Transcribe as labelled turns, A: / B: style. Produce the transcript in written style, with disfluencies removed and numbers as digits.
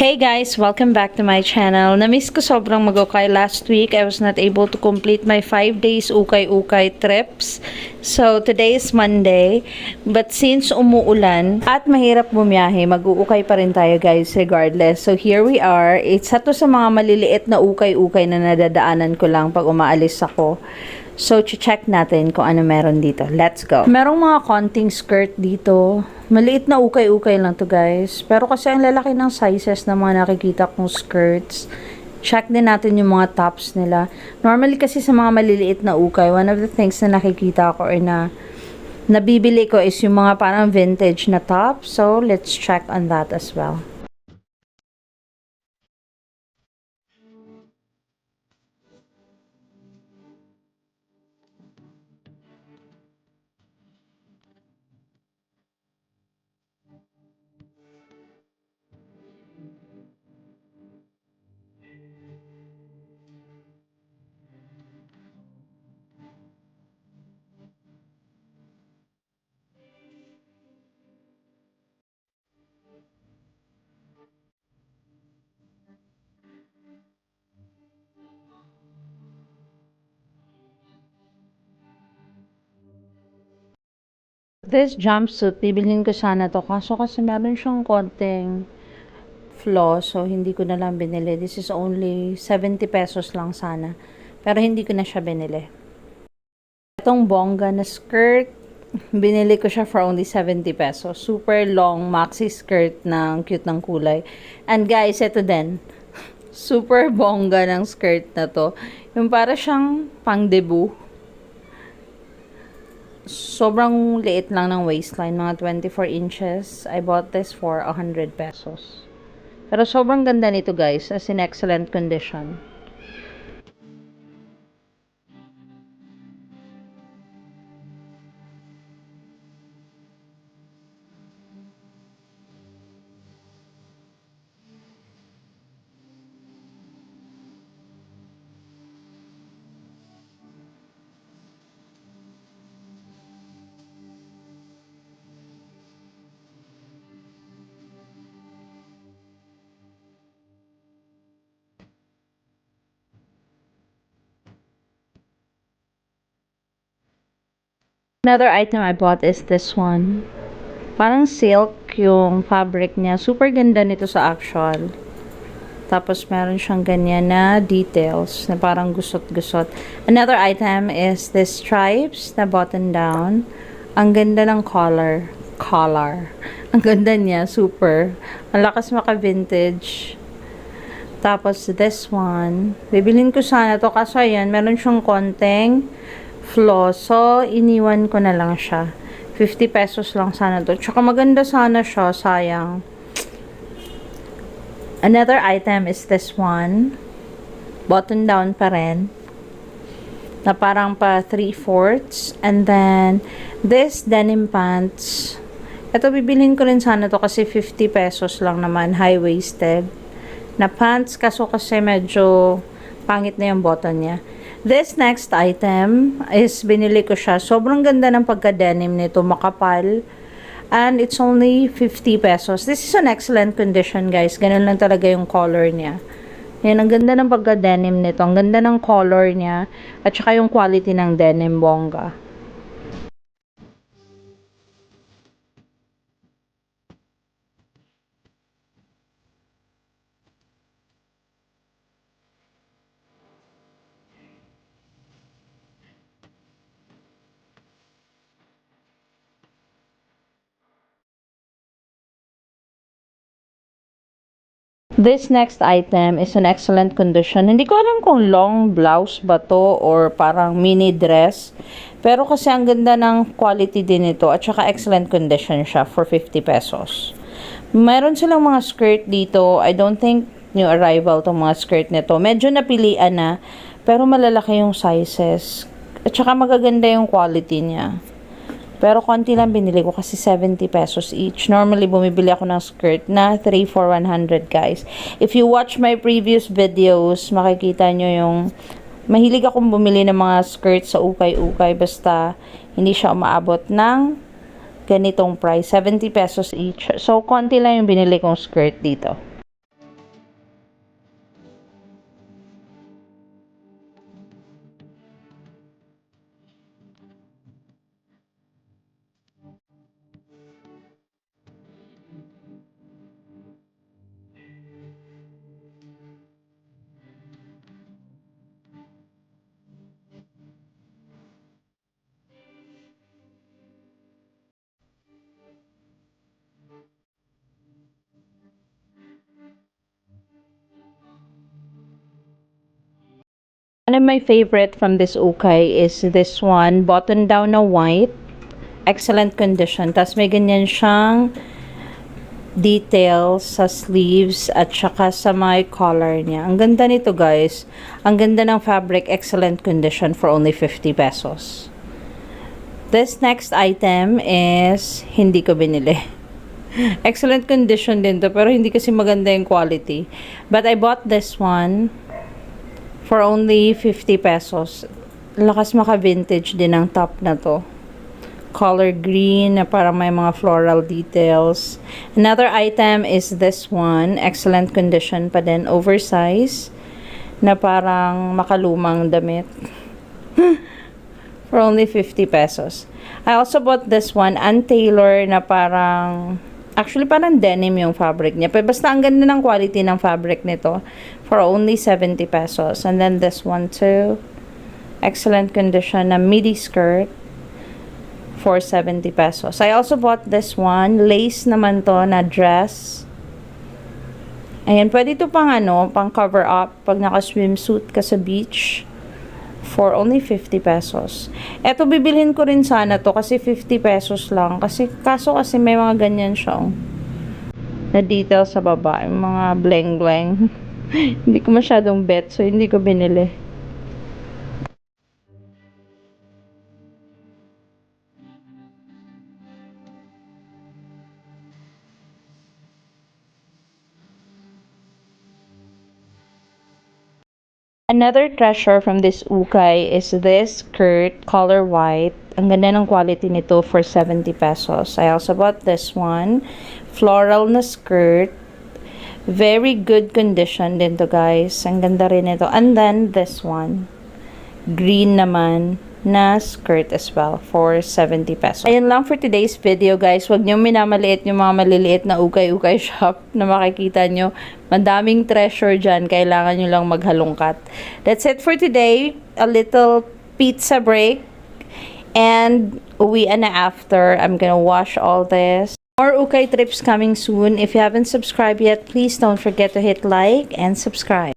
A: Hey guys! Welcome back to my channel. Namiss ko sobrang mag-ukay last week. I was not able to complete my 5 days ukay-ukay trips. So, today is Monday. But since umuulan at mahirap bumiyahe, mag-uukay pa rin tayo guys regardless. So, here we are. Isa to sa mga maliliit na ukay-ukay na nadadaanan ko lang pag umaalis ako. So, check natin kung ano meron dito. Let's go. Merong mga konting skirt dito. Maliit na ukay-ukay lang to guys. Pero kasi ang lalaki ng sizes ng mga nakikita kong skirts. Check din natin yung mga tops nila. Normally kasi sa mga maliliit na ukay, one of the things na nakikita ko or na nabibili ko is yung mga parang vintage na tops. So, let's check on that as well. This jumpsuit, bibilhin ko sana to. Kaso kasi meron siyang konting flaw. So, hindi ko na lang binili. This is only 70 pesos lang sana. Pero hindi ko na siya binili. Itong bongga na skirt, binili ko siya for only 70 pesos. Super long maxi skirt ng cute ng kulay. And guys, ito din. Super bongga ng skirt na to. Yung para siyang pang debut. Sobrang liit lang ng waistline, mga 24 inches. I bought this for 100 pesos. Pero sobrang ganda nito guys, as in excellent condition. Another item I bought is this one. Parang silk yung fabric niya. Super ganda nito sa actual. Tapos meron siyang ganyan na details na parang gusot-gusot. Another item is this stripes na button down. Ang ganda ng collar. Ang ganda niya, super. Ang lakas maka-vintage. Tapos this one, bibilhin ko sana to kasi ayan, meron siyang konting flaw. So, iniwan ko na lang siya. 50 pesos lang sana to. Tsaka maganda sana siya, sayang. Another item is this one. Button down pa rin. Na parang pa 3/4. And then, this denim pants. Ito, bibilhin ko rin sana to kasi 50 pesos lang naman. High-waisted. Na pants. Kaso kasi medyo pangit na yung button niya. This next item is binili ko siya. Sobrang ganda ng pagka-denim nito. Makapal. And it's only 50 pesos. This is an excellent condition, guys. Ganun lang talaga yung color niya. Yan, ang ganda ng pagka-denim nito. Ang ganda ng color niya. At saka yung quality ng denim, bongga. This next item is in excellent condition. Hindi ko alam kung long blouse ba to or parang mini dress. Pero kasi ang ganda ng quality din ito at saka excellent condition siya for 50 pesos. Meron silang mga skirt dito. I don't think new arrival tong mga skirt nito. Medyo napilian na pero malalaki yung sizes. At saka magaganda yung quality niya. Pero konti lang binili ko kasi 70 pesos each. Normally, bumibili ako ng skirt na 3 for 100 guys. If you watch my previous videos, makikita nyo yung mahilig akong bumili ng mga skirt sa ukay-ukay. Basta hindi siya umaabot ng ganitong price. 70 pesos each. So, konti lang yung binili kong skirt dito. One of my favorite from this ukay is this one, button down na white. Excellent condition. Tapos may ganyan siyang details sa sleeves at saka sa my collar niya. Ang ganda nito guys. Ang ganda ng fabric. Excellent condition for only 50 pesos. This next item is hindi ko binili. Excellent condition din to pero hindi kasi maganda yung quality. But I bought this one for only 50 pesos. Lakas maka-vintage din ang top na to. Color green na parang may mga floral details. Another item is this one. Excellent condition pa din. Oversize na parang makalumang damit. For only 50 pesos. I also bought this one. Untailor na parang actually parang denim yung fabric niya. Pero basta ang ganda ng quality ng fabric nito. For only 70 pesos. And then this one too. Excellent condition na midi skirt. For 70 pesos. I also bought this one. Lace naman to na dress. Ayan, pwede ito pang pang cover up pag naka-swimsuit ka sa beach. For only 50 pesos. Eto, bibilhin ko rin sana to kasi 50 pesos lang. Kaso kasi may mga ganyan siya. Na detail sa baba. Yung mga bling-bling. Hindi ko masyadong bet, so hindi ko binili. Another treasure from this ukay is this skirt, color white. Ang ganda ng quality nito for 70 pesos. I also bought this one. Floral na skirt. Very good condition din to guys. Ang ganda rin ito. And then this one. Green naman na skirt as well for 70 pesos. Ayun lang for today's video guys. Huwag niyo minamaliit yung mga maliliit na ukay-ukay shop na makikita nyo. Madaming treasure dyan. Kailangan nyo lang maghalongkat. That's it for today. A little pizza break. And uwian na after. I'm gonna wash all this. More ukay trips coming soon. If you haven't subscribed yet, please don't forget to hit like and subscribe.